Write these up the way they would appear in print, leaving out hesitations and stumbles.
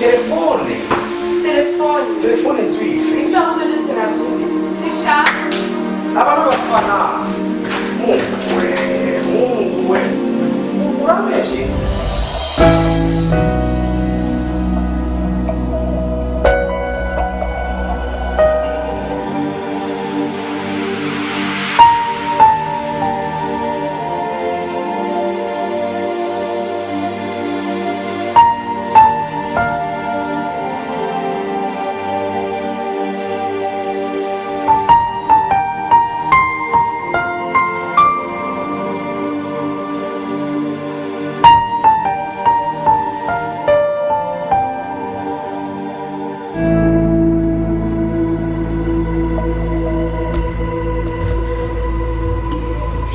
telefone. Telefone ntucikwe. Ibyo wavuze byose birabyumvise. Sishaka. Abantu bafana. Umugore. Urabeshye.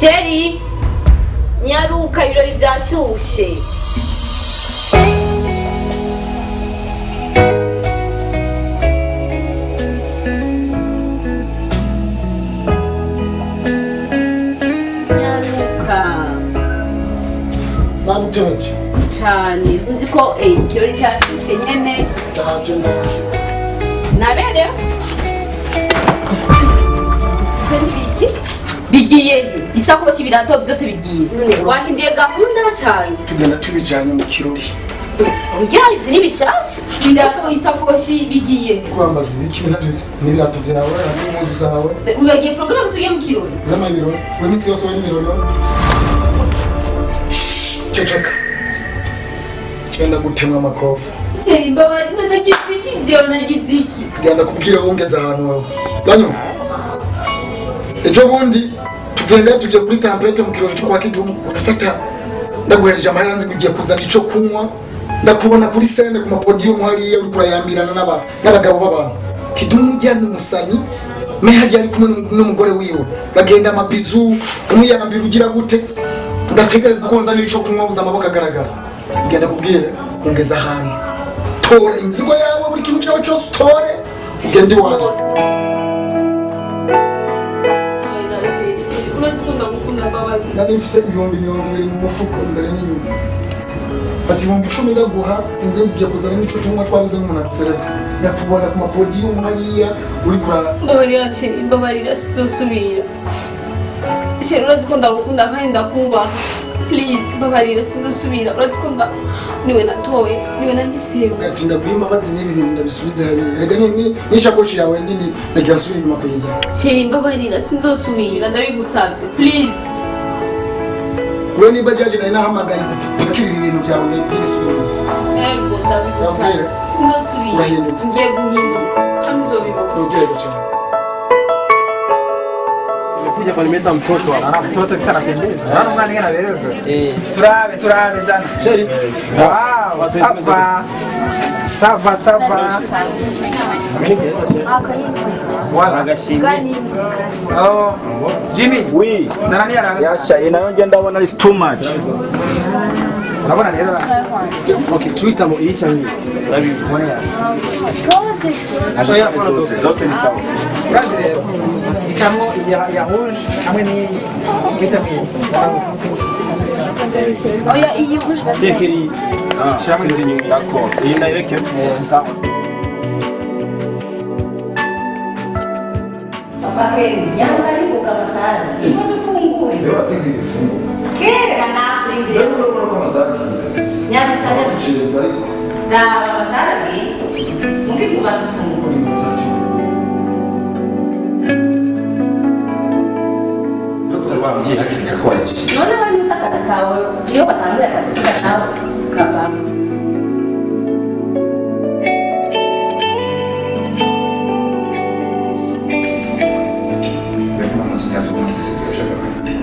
Sheri, nyaruka ibirori byashyushye. Nyaruka. Namuteje. Cyane, uzi ko ikirori cyashyushye nyene. Ndaje. Nabere? Sendiki? Bigiye isakoshi birato byose bigiye. Wahindiye gahunda cyane. Tugenda tubijanye mu kirori. Oya, ivyo ni bishasha. Birato isakoshi bigiye. Kwambaza ibiki ntavyuzi. N'ibirato vyawe, n'impuzu zawe. Ubagiye programme tugiye mu kirori. N'amabiro. Wemitsi yose w'ibirori. Ceceka. Genda gutemwa amakofu. Seri mbabari nagiziki jewe nagiziki. Genda kubwira wongeza ahantu wewe. Banyumva. Ejo bundi tuvenda tujye kuri tempete mu kirori cyo kwa Kidumu. Urafata ndaguhereje amahera nzi kugiye kuzana ico kunywa. Ndakubona kuri scene ku mapodium hariya uri kurayambirana n'abagabo b'abantu. Kidumu jyana umusani mehaje ari kumwe n'umugore wiwe. Bagenda amabizu umuyambira ugira gute. Ndategereza ko nzana ico kunywa buza amaboko agaragara. Genda kubwire ongeza ahantu. Tora inzigo yawe buri kintu cyawe cyose utore ugende wawe. Nari mfise ibihumbi 20 mu mufuko imbere n'inyuma. Fati ibihumbi 10 ndaguha inze ngiye kuzana n'ico tumwa twabuze n'umuntu asereka. Nakubona ku mapodium hariya uri kura. Mbabarira sitosubira. Sheri urazi ko ndagukunda kandi ndakubaha. Please mbabarira sindusubira. Urazi ko niwe natoye, niwe nahisemo. Gatinda guhimbabazi n'ibi bintu ndabisubize hariya. Rega n'ishakoshi yawe nini nagira nsubira inyuma kuyiza. Sheri mbabarira sindosubira ndabigusabye. Please. Wewe ni bajaji na inahamagaye gupakira ibintu byawe n'ibisubira. Ego ndabigusabye. Sindosubira. Ngiye guhinduka. Kandi nzobibona. Ongera cyane. Kuja kulimeta mtoto hapa. Mtoto kisa anapendeza. Naona mwana ngine anaelewa. Turabe zana. Sheri. Wow, sava. Mimi kiasi sheri. Wala gashini. Oh, Jimmy. Oui. Zana ni ara. Yasha inayonje ndabona is too much. Urabona rero. Okay, tuita mu icha ni. Rabi bitone. Ashaya kwa zose ni sawa. Kazi leo. Ikamo ya rouge hamwe ni vitamine. Oya iyi rouge basi. Tekeri. Shamwe zinyu d'accord. Iyi ndaireke. Sawa. Papa Keny, jangan dibuka masalah. Ibu tuh fungkul. Eu atendi fungo. Kira na aprende. Eu não vou começar aqui. Nyama cara. Na masalah ni, mungkin buka tuh fungkul. Wambie hakika kwa hichi. Naona wani utaka kau, dia patambia katika kau kapam.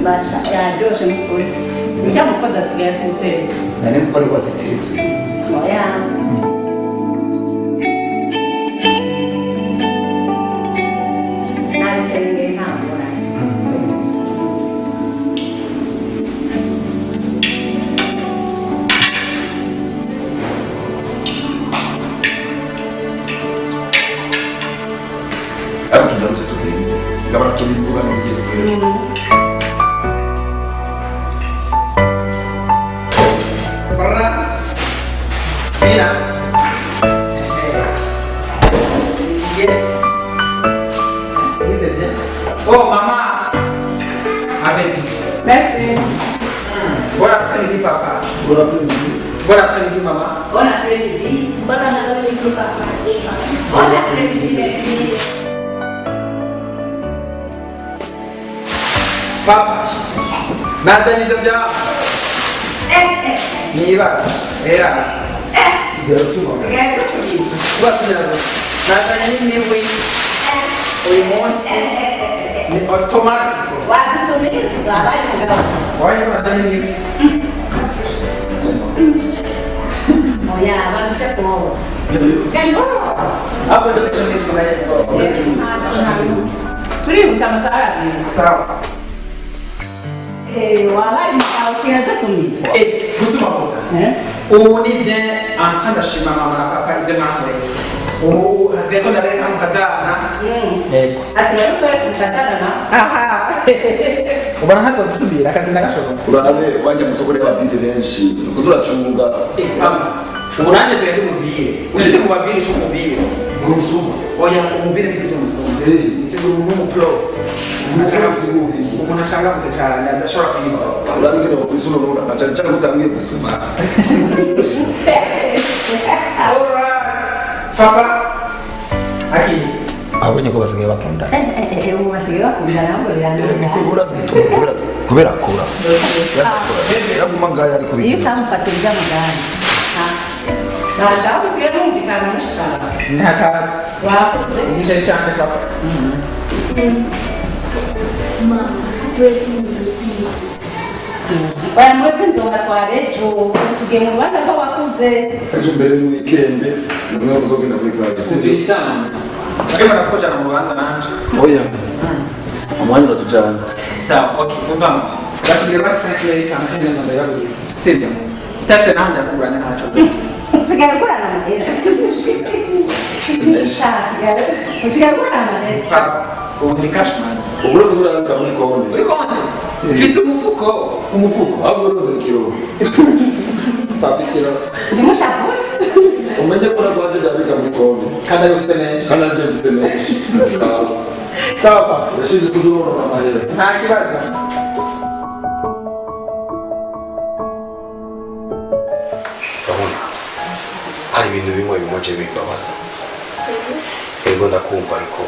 Basha, ya Joshe mkuli. Nika mkoda sigati mte. Na nezi pale kwa siteti. Moya. Na nisenge na mbona. Hapo tujaruse tukeni. Kama tulimbuka na mjetu wewe. Mira. Bon après-midi, maman. Bon après-midi. Bon après-midi, papa. Bon après-midi, mes filles. Papa, nazanye ivyo vya niba era Sigara suma. basubira gusa nazanye n'imihwi uyu munsi ni automatic Wadusomeye sigabaye mugabo. waye nazanye n'imihwi Oya, bakuja kuoa. hapo ndio tunafurahi Turibuka amasara abiri. sawa Wabaye mugabo sigadusomeye. gusuma gusa ubu ni bien en train d'ashima mama na papa ivyo mwakoreye ubu hasigaye ko ndabereka mukazana Asigaye utwere mukazana. ubona ntazo gusubira akazi ndagashobora Urabe wajya musokore babiri benshi. Kuzuracunga. ubu nanjye sigaye ndumubire ushyize mu babiri cyo mubire Kurusuma. oya umubire ntisize umusumba isize n'umupro umuntu ashangamutse cyane adashobora kwiba Urabe ngene bakwisuna nura. Na cyane cyane utangiye gusuma. fafa akini abonye ko basigaye bakundana Ubu basigaye bakundana ngo birangira. Kubera akura. Yaguma ngaya ari Iyo kubikira. utamufatira iby'amagare. Nashaka gusigaye numvikana mushikana. ntakazi Wakuze. igiceri cyanjye fafa Mama, wewe ndusizi. Oya mwebwe nzobatwara ejo. Tugiye mu rubanza rw'abakuze. Ejo mbere ni weekend. Nimwe muzogenda kuri club. Sivyo? itanu ariko natkojana mu rubanza nanje Oya. Amwanya uratujana. sawa okay muvamo basigaye basigaye itanu kandi ndababwira sibyo utafise n'ahandi yakugurana ntacyo Usigaye ukorana amahera. Usigaye ukorana amahera. papa ubu ndi cashman Ubura kuzuranga muri konde. uri konte mfise umufuko Umufuko. Ahubwo urondera ikiro. Papa ikiro. Ndimushaka. Umenye ko nazaje ndabika muri konde. kandi ari ufite menshi Kana nje mfite menshi. sawa papa Yashize kuzurona amahera. nta kibazo urabona hari ibintu bimwe bimoje bimbabaza ego ndakumva ariko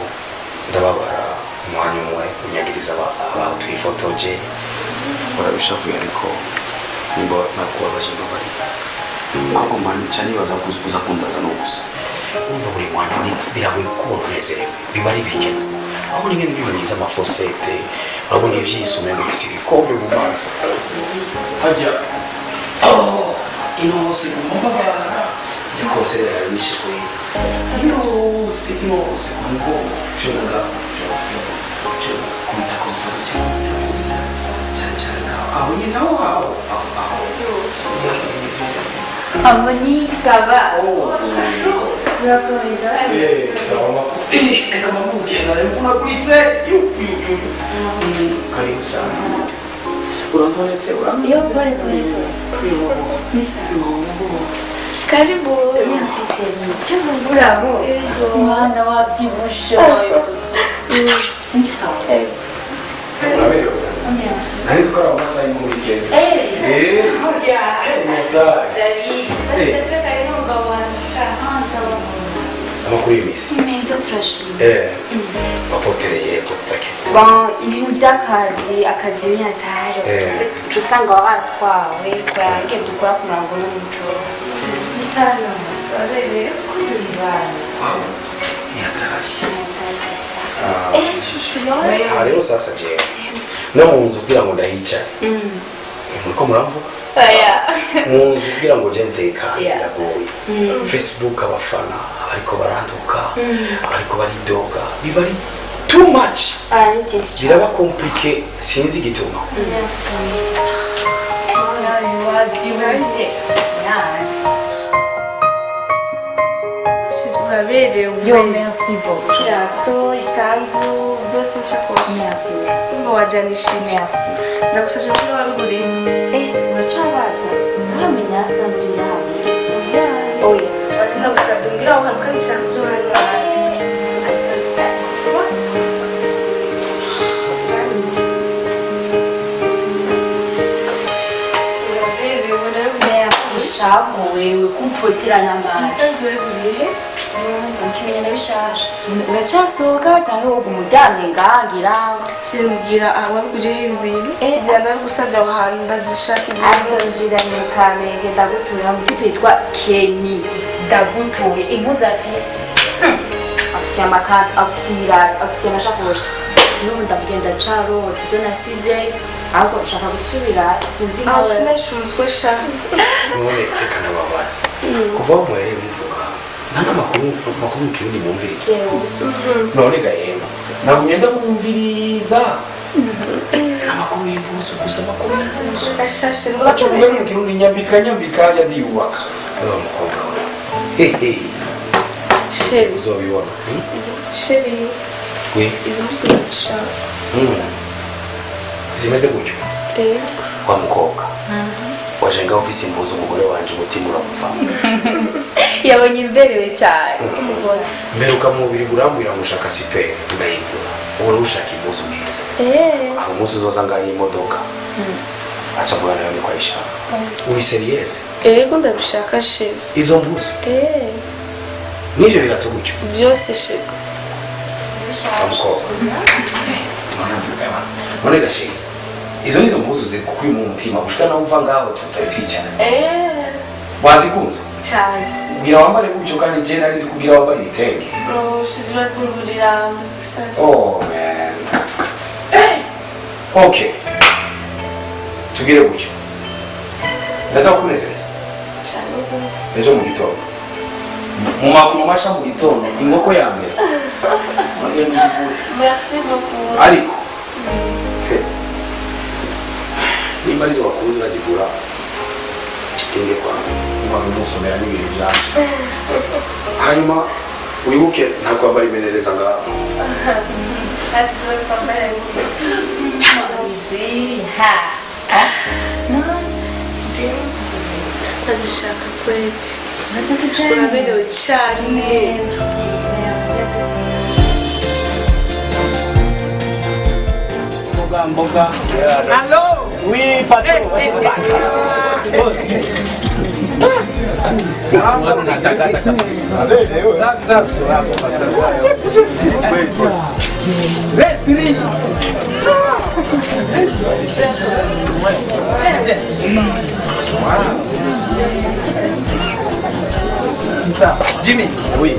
ndababara umwanya umwe unyagiriza abantu twifotoje barabishavuye ariko nimba nakubabaje mbabarira ahubwo manica nibaza uza kundaza no gusa umva buri mwanya biragoye kubona unezerewe biba ari bike aho ni nk'ibintu biza amafosete urabona ivyisi umenga ufise ibikombe mu maso hajya inose mubabara yakose rero nishikuye inose ngo cyoga kumita kontra cyane aho ni naho Harmonie, ça va. sawa kama mugenda mfuna kulitse karibu sana urantonetse Yo, pole. Karibu. Merci chérie. Tu veux bravo. Mwana wabyibushe. Ni sawa. uraberoza Merci. nari tukora amasaha mu weekend amakuru y'imisi Meza turashimye. bapotereye kutake Bon, ibintu by'akazi, akazi ni hatari. Usanga waratwawe, kurangiye dukora ku murongo n'umuco. Isano, barere ko tubibana. ni hatari Shushu yoye. aha rero sasa jewe no mu nzu kugira ngo ndahicara muriko muramvuga Oya. mu nzu kugira ngo je ndeka Yeah. biragoye Facebook abafana ariko baranduka ariko baridoga biba ari too much Ah, ni byinshi. biraba compliqué sinzi igituma Wabyibushye. uraberewe. Yo, merci beaucoup. Irato, ikanzu, byose nshakoshi. Merci, merci. Umva wajanishije. Merci. Ndagusabye ko wabiguriye. Uracabaza? Nturamenya Aston Villa hamwe. Oya. Oya. Ndagusabye mbwira aho hantu kandi nshaka ibyo hano hanze. Uraberewe, uraberewe. shago wewe kumpotira n'amara Nzoburiye. ukimenya nabishasha uracasohoka cyangwa woga umuryamye ngangira Simbwira ababuje ibintu. Yana gusabye ahantu ndazishaka izi. asaziranye kamenge ndagutuye mu tipe yitwa Keny ndagutuye impuzu afise afite amakanzu afite ibirato afite amashakoshi n'ubu ndagenda carotse ibyo nasize ahubwo ushaka gusubira sinzi nkawe Afunesha umutwe sha. none reka nababaza kuva aho muhereye muvuga nta n'amakuru mu kirundi mwumviriza none gahema nagumye ndamwumviriza amakuru y'impuzu gusa amakuru y'impuzu Ashashe aco mwe mu kirundi nyambika yadiwa wa mukobwa we hehe Sheri. uzobibona Sheri. we Izi musubiza. zimeze gutyo wa mukobwa waje ngaho ufise impuzu umugore wanje umutima urapfa yabonye imberewe cyane mbere ukamubiri urambwira ngo ushaka siperi ndayigura ubura ushaka impuzu mwiza aho umunsi uzoza nganye imodoka aca avuga nayo niko ayishaka uri seriyeze Ego ndabishaka sheri. izo mpuzu n'ivyo birato gutyo Byose sheri. wa mukobwa none gashinga izo nizo mpuzu zikukuye mu mutima gushika nawe uva ngaho tutari twicara wazikunze Cyane. kugira wambare gutyo kandi je nari nzi kugira wambare ibitenge Sheri zingurira ndagusabye. oh man okay tugire gutyo ndaza kukunezereza Cyane rwose. ejo mu gitondo mu makuru masha mu gitondo inkoko ya mbere ngende uzigure Merci beaucoup. ariko nimba arizo wakuzi urazigura kitenge kwanza umaze umusomera n'ibintu byanje hanyuma wibuke nta kwambara imenereza ngaho Ndazishaka kweli. Uraberewe cyane. Mboga. Hello. Oui, patron. Resiri. Jimmy. Oui.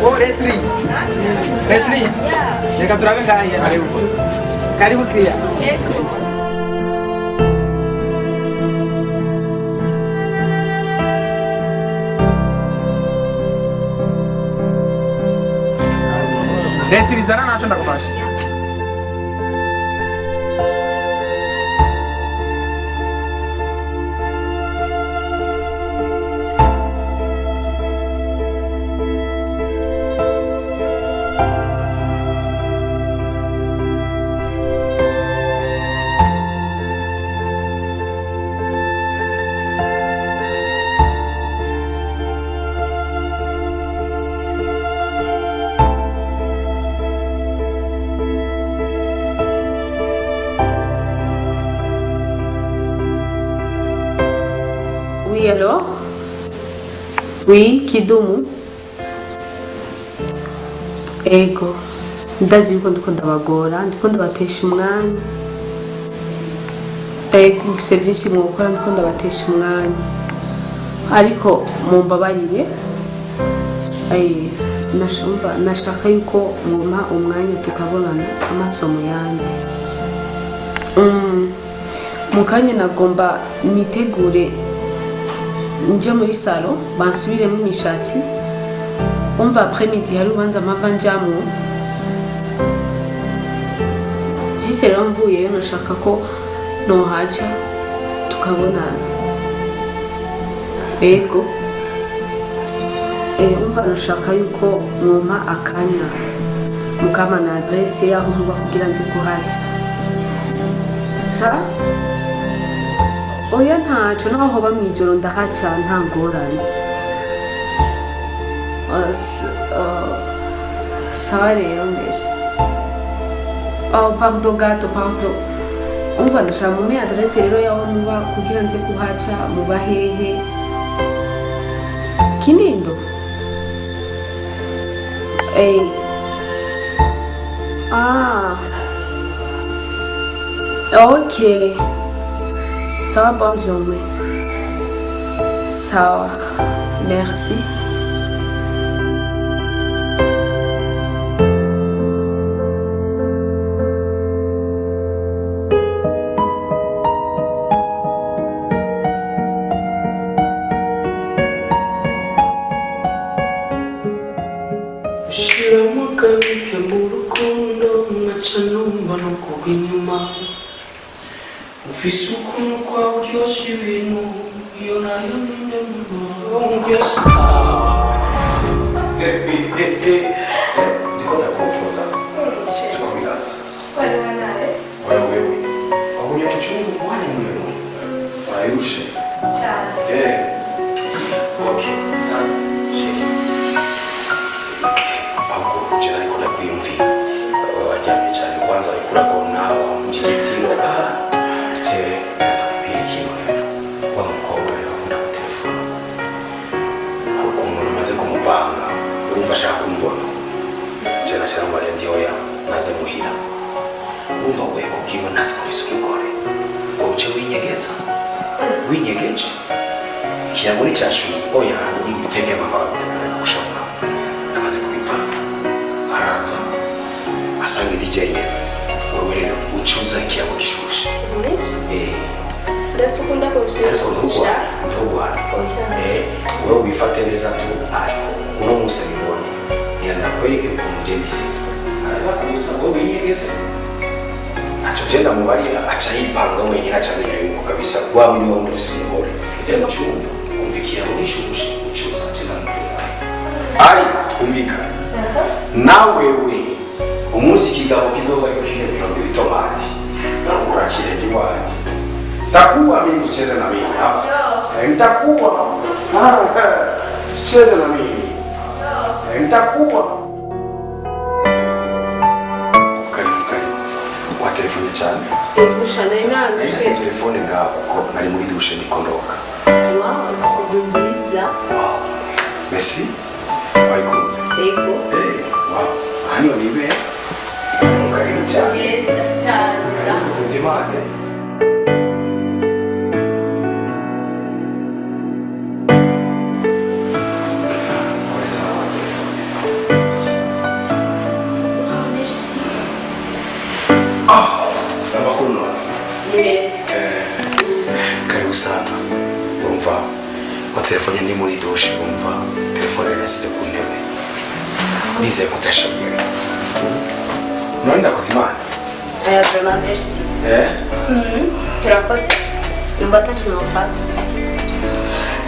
Oh, Leslie. Leslie. Reka turabe ngahe karibu. Karibu Kriya. Leslie zana nacho ndakufasha. Oui, alors? Oui, Kidumu. Ego. Ndazi yuko ndiko ndabagora, ndiko ndabatesha umwanya. Ego, mfise byinshi mu gukora ndiko ndabatesha umwanya. Ariko mumbabarire. Nashaka yuko mumpa umwanya tukabonana amaso mu yandi. Mu kanya nagomba nitegure nje muri salo bansubiremo imishatsi umva après midi hari ubanza amava njamwo juste rero mvuyeyo nashaka ko nohaca tukabonana. Ego umva nashaka yuko mwuma akanya mukama na adresse yaho muba kugira nzi kuhaca. Sa oya ntaco naho hoba mwijoro ndahaca nta ngorane. Sawa rero mbese. Pardon gato, pardon. Umva ndashaka mume adresse rero yaho muba kugira nzi kuhaca muba hehe. Kinindo. Ok. Sawa, bonne journée. Sawa. Merci.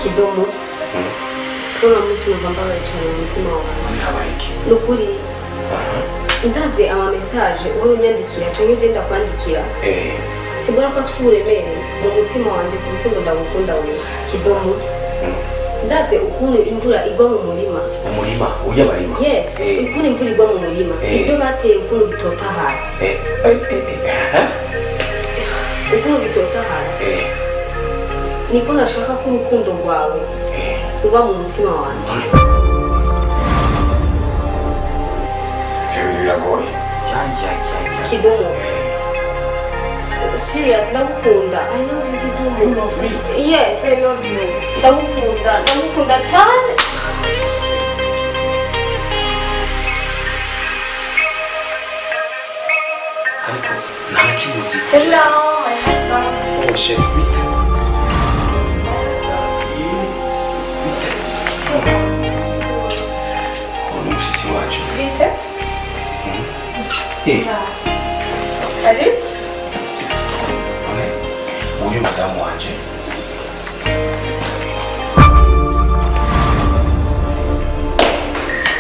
Kidumu. Kuna musi mvamba wachana mutima wanjye. Nukuri. Ndavye ama message uhora unyandikira canke je ndakwandikira. Simbona ko afite uburemere mu mutima wanjye kuko ndagukunda wewe. Kidumu. Ndavye ukuntu imvura igwa mu murima. Umurima uyabarima. Yes, ukuntu imvura igwa mu murima. Ivyo bateye ukuntu bitotahara. Ukuntu bitotahara. Niko nashaka ko urukundo rwawe ruba mu mutima wanjye. Biragoye. Kidumu. Serious, ndagukunda. I love you, Kidumu. You love me? Yes, I love you. Ndagukunda cyane. Ariko nanakimuzi. Hello, my husband. Oh shit, bite. Umushyitsi wacu. Bite? Ari? Uyu madamu wanje.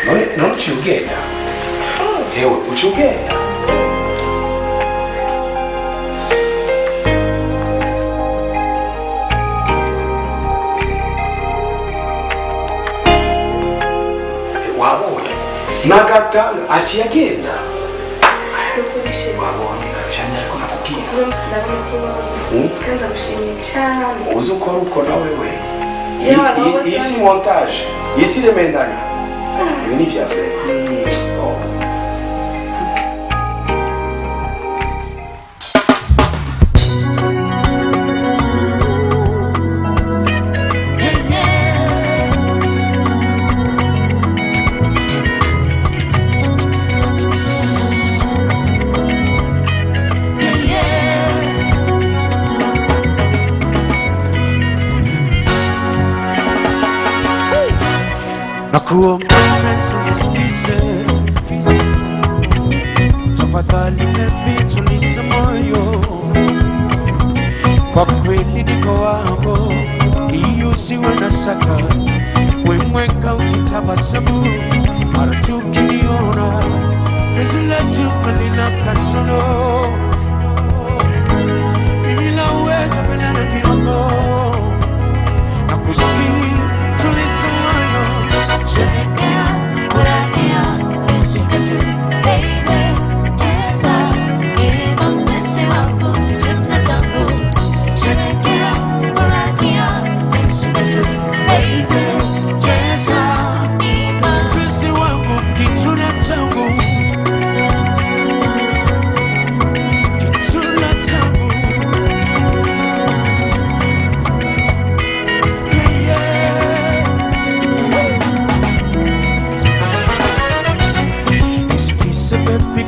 None uciugenda. Hewe uciugenda. Wabonye nagatanga aciye agenda. Wabonye kabishanya ariko nakubwira. Kandi agushimiye cyane. Uzi uko ari uko nawe we. Iyi si montage. Iyi si remendanya. Ibi ni vya fere. Nakuomba Yesu nisikize, tafadhali nitulize moyo, kwa kweli niko wako, iyo usiwe na shaka, we mwanga ukitabasamu, mara tu ukiniona, penzi letu halina kasoro, mimi na wewe tupendana kidogo, nakusihi tulize moyo.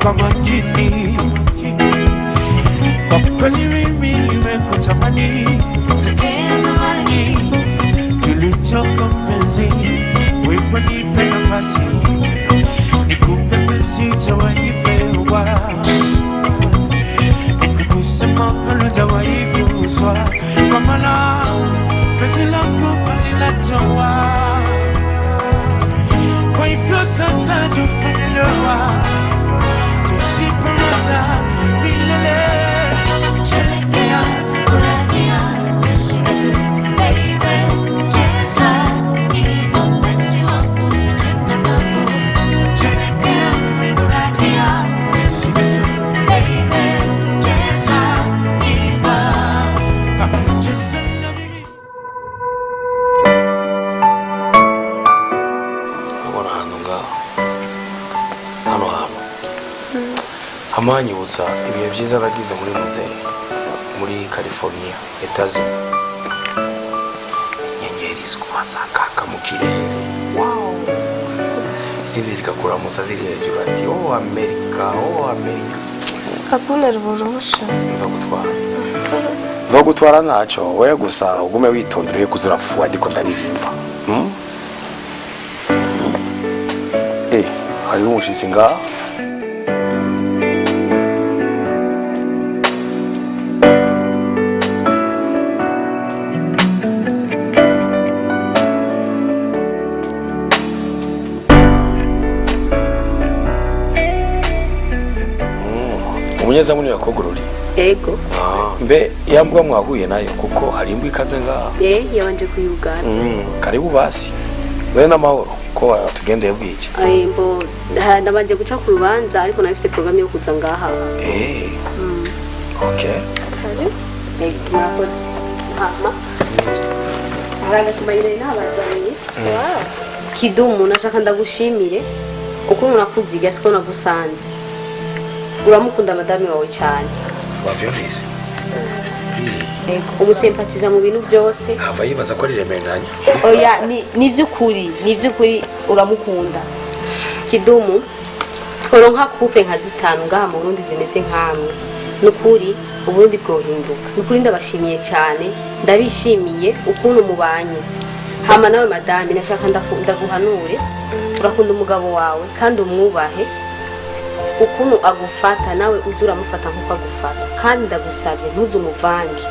Kwa makini, kwa kweli mimi nimekutamani, kilichoko mpenzi, wewe nipe nafasi, nikupe penzi jawahi pewa, nikuguse mapalo jawahi guswa, kwa maana penzi lako balilatoa, kwa hivyo sasa tufanye ndoa. Siparata milele Chelekea, kurania Nesinetu, baby Cheza, ibo mwensi wangu Tunatabu Chelekea, kurania Nesinetu, baby Cheza, ibo Cheza la mimi Abona hano ngaho. Hano hano. Amanyibutsa ibihe byiza bagize muri California, Etazini. Nyenyeri zikumasakaka mu kirere. Wow. Izindi zikakuramusa ziri hejuru ati oh Amerika, oh Amerika. Kapuna ruburusha. Nzogutwara naco, we gusa ugume witondere kuzura fuwa ndiko ndaririmba. Hari umushitsi ngaho. Unyeza muni yakogorori. Ego. Mbe yambwa mwahuye nayo kuko hari imbwa ikaze ngaha. Yabanje kuyugana. Karibu basi. Dore namahoro ko tugende yabwije. Mbo ndabanje guca ku rubanza ariko nabise program yo kuza ngaha. Okay. Kare? Murakoze. Mama. Aranga tumayire n'abazanye. Wow. Kidumu nashaka ndagushimire uko unakuziga siko nagusanze. Uramukunda madame wawe cyane. Wavyumvise? Umusempatiza mu bintu byose. Hava yibaza ko ari remenanya. Oya ni vyukuri uramukunda. Kidumu tworonka couple nka zitanu ngaha mu Burundi zimeze nkamwe. Nukuri Uburundi bwohinduka. Nukuri ndabashimiye cyane, ndabishimiye ukuntu mubanye. Hama nawe madame nashaka ndaguhanure urakunda umugabo wawe kandi umwubahe. ukuntu agufata nawe uzi uramufata nk'uko agufata kandi ndagusabye ntuze umuvange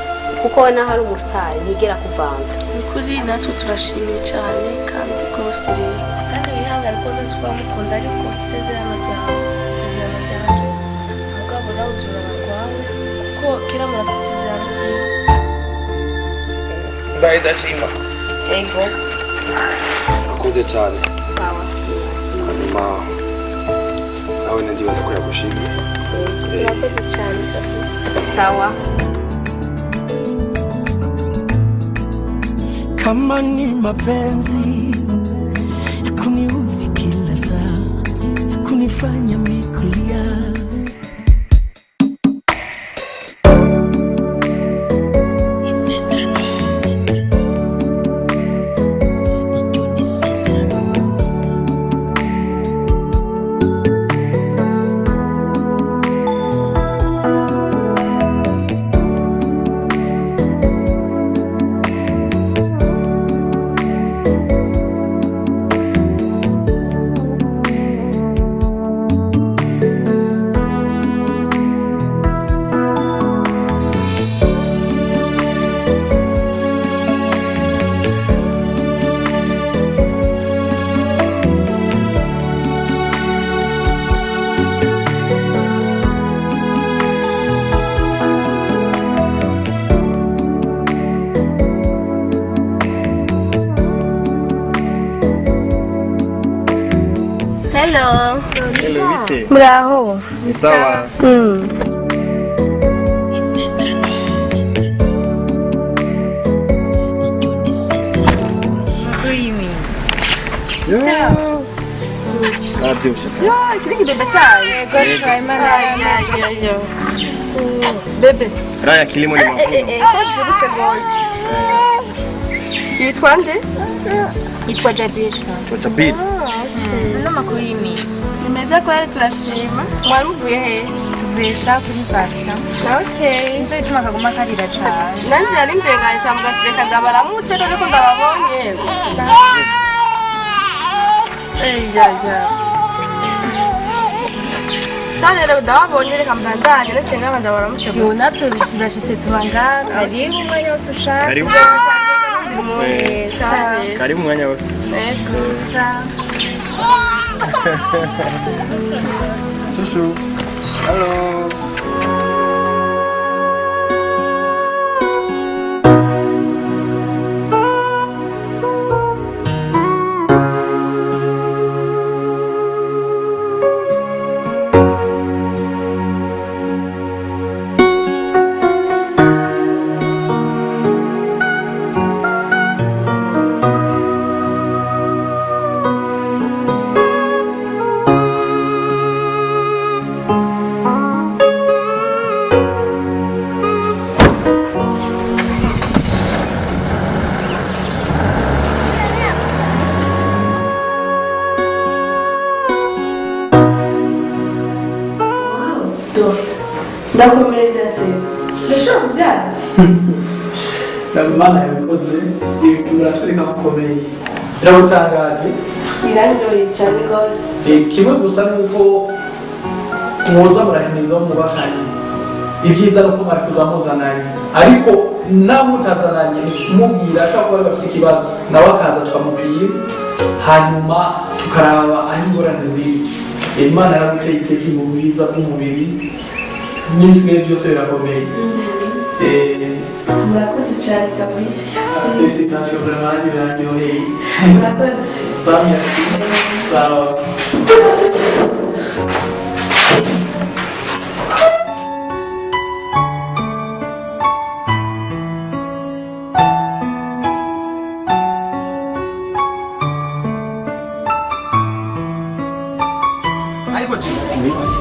kuko we naho ari umusitari ntigera kuvanga. Ukuri natwe turashimiye cyane kandi rwose rero kandi wihangane ko nzi ko uramukunda ariko isezerano ryawe mugabo nawe uzurana rwawe kuko kera muratwe isezerano ryiwe ndahidashima. Ego Urakoze cyane. sawa Hanyuma nawe ndibaza ko yagushimiye. urakoze cyane sawa. Kama ni mapenzi ya kuniudhi kila saa, ya kunifanya mikulia. hello bite? muraho Sawa. Arabyibushye. Kiri kibebe cyane. Yego Shayimana. Bebe. Raya kilimo ni mavuno. Arabyibushye gose. Yitwa nde? Yitwa Jabir. Jabir. N'amakuru y'iminsi. Nimeze ko yari turashima. Mwari muvuye he? Tuvesha kuri vaccine. Okay. Nje ituma kaguma karira cyane. Nanjye nari ndenganye mugasireka ndabaramutse dore ko ndababonye. Sane rero ndababonye reka mbandanye ndetse ngaba ndabaramutse. Yo natwe turashitse tubangana. Ari umwanya wose ushaka. Karibu. Karibu mwanya wose. Yego. Shushu. Hello. Ndakomereza se. Ndashobora kubyara. Imana yabikoze ibintu biratwereka ko ukomeye biragutangaje Birandyoheye cyane rwose. kimwe gusa nuko muza murahimiza wo mubakanye ibyiza nuko mwari kuzamuzananye ariko nawe mutazananye kumubwira ashobora kuba bafite ikibazo nawe akaza tukamupima hanyuma tukaraba aho ingorane ziri. Imana yaraguteye iteka mu bwiza bw'umubiri n'ibisigaye byose birakomeye. Murakoze cyane kabisa. Felicitations vraiment biraryoheye. Murakoze. Samia. Sawa.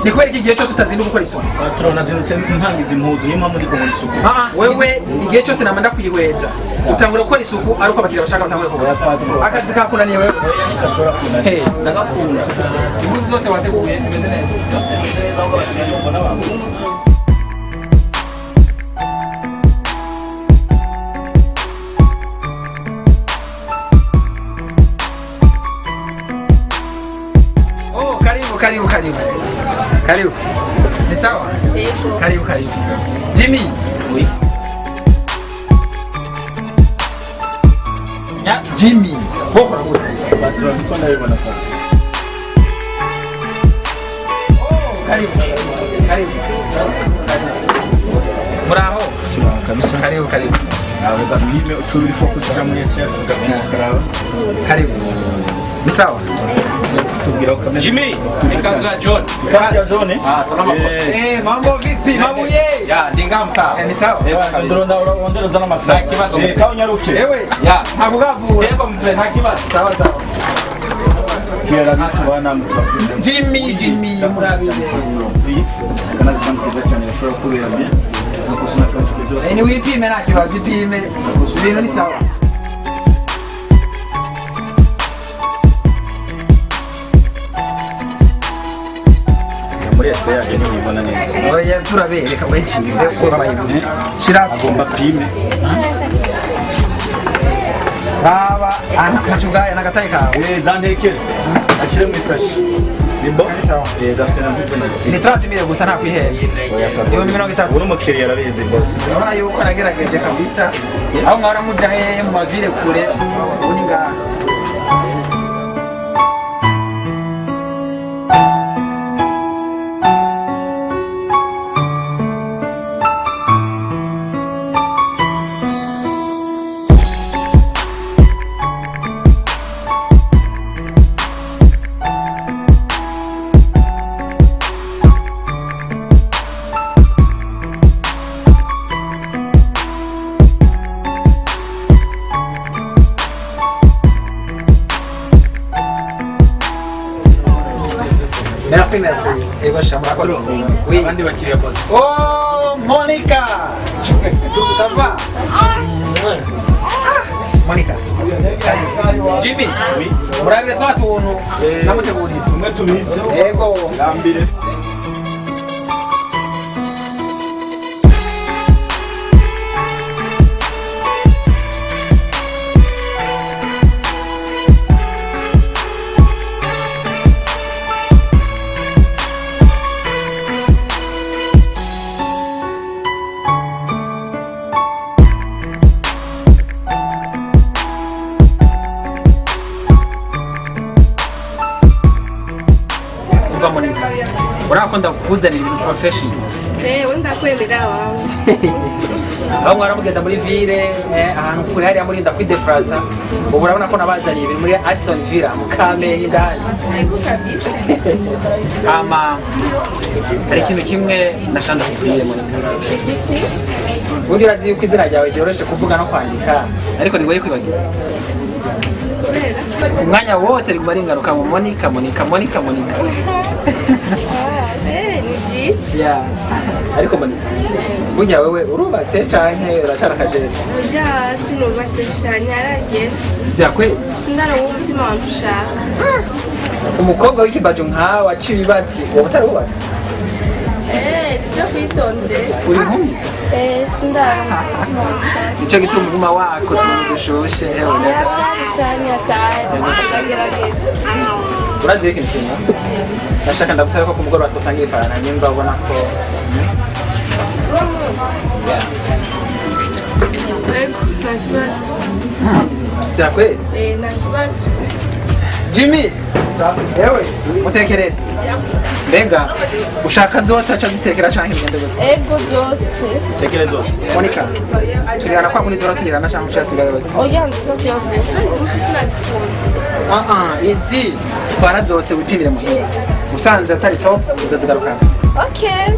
Ni kweli iki gihe cyose utazinduka gukora isuku? Turabona zinutse ntangiza impuzu niyo mpamvu ndi gukora isuku. Wewe igihe cyose namanda kwihweza utangura gukora isuku ariko abakiriya bashaka batangura gukora. Akazi kakunaniye wewe? Gashobora kunaniza. Hey, ndagakunda. Impuzu zose wateguye zimeze neza. karibu. Jimmy. Oui. Ya, Jimmy. Boko rabu. Batu wanafanya hivyo na sana. Karibu. Karibu. Muraho. Kabisa. Karibu. Aba bime uchuri focus kama yesi ya karao. Karibu. Ni sawa? Jimmy, nikanzo ya John. Salama boss. Mambo vipi? Mambo ye. Ya, ndingamka. Ni sawa? Ndoro zana masaka. Kibazo. Kao nyaruke. Ewe. Ya. Hakugavura. Yego mzee nta kibazo. Sawa. Kera bitu bana Jimmy murabire. Kana kwanza cyane shobora kubera bye. Nakusuna kwa kibazo. Ni wipime nta kibazo ipime. Ibintu ni sawa. Muri ese yaje ni ibona neza. Oya turabereka wecinde ko babayibone. Shira Agomba pime. Baba anachugaya nakataye kawe. Zandeke. Akire mu isashi. Nimbo. Sawa. Dafite na mvugo na Ni 30 gusa nta kwiheye. Niwe 30. Uri mukiriya arabizi boss. Urabona yuko nagerageje kabisa. Aho mwara mujahe mu mavire kure uni ngaha. Merci. Ego shamra kwa. Oui. Abandi bakiriya boss. Oh, Monica. Ça va? Monica. Jimmy. Oui. Murabire twatuntu namuteguriye. Tumwe tubize. Ego. Gambire. Monica. Urakunda kuzanira ibintu professional. Wenda kwemera wawe. Aho mwara mugenda muri ville ahantu kuri hariya muri ndakwideplaza. Ubu urabona ko nabazaniye ibintu muri Aston Villa mu Kamenyi ndani. Ego kabisa. Hari ikintu kimwe nashanda kukubwira Monica. Ubundi urazi yuko izina ryawe ryoroshe kuvuga no kwandika ariko ni ngoye kwibagira. Umwanya wose riguma ringaruka mu Monica. Ni byiza. Ya. Ariko Monica. Burya wewe urubatse canke uracana kajere? Oya, sinubatse cyane aragera. Byakwe? Sindara wo mutima wanjye ushaka. Umukobwa w'ikibajo nkawe aciye ibatsi wowe utarubatse? Nibyo kwitondera. Uri nkumi? Sindara. Nicyo gituma umuguma wako tumudushoshe hewe. Yabyarishanye akagerageza. Urazi ikintu kimwe? Nashaka ndagusaba ko kumugoroba twasangiye ifarana nyimba ubona ko Byakwe? Nakibazo. Jimmy! Ewe, mutekerere. Mbega, ushaka zose aca zitekera canke bigende gute? Ego zose. Tekele zose. Monica, turihana kwa kuni dora turihana canke ucasigaye wese? Oya, ndizokwiye kuvuga. Sinazikunze. Izi twara zose wipimire muhira. Usanze atari top uzozigarukana. Okay.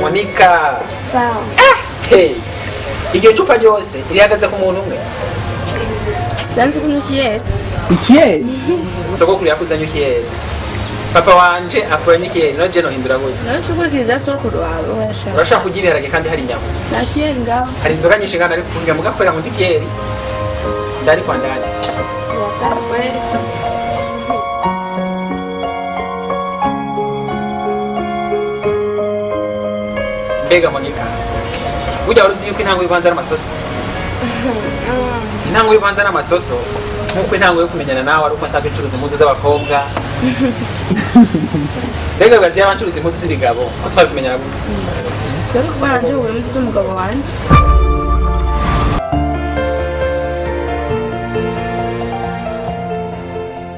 Monica. Sawa. Hey. Igihe cupa ryose irihagaze ku muntu umwe. Sanze kunywa ikiyeri. Ikiyeri? Sogokuru yakuzanye ikiyeri. Papa wanje akoranye ikiyeri no je no hindura gute. Narushugurira sokuru wawe urashaka. Urashaka kurya ibiharage kandi hari inyama. Nta kiyeri ngaho. Hari inzoga nyinshi ngana ariko kungira mugakorera ngo ikiyeri. Ndari kwa ndani. Mbega Monica, burya wari uzi yuko intango y'ubanza ari amasoso intango y'ubanza ari amasoso nk'uko intango yo kumenyana nawe ari uko asabwa incuruzi impuzu z'abakobwa mbega bibazi y'abancuruzi impuzu z'ibigabo ko twari kumenyana gute twari kubana nje buri munsi z'umugabo wanjye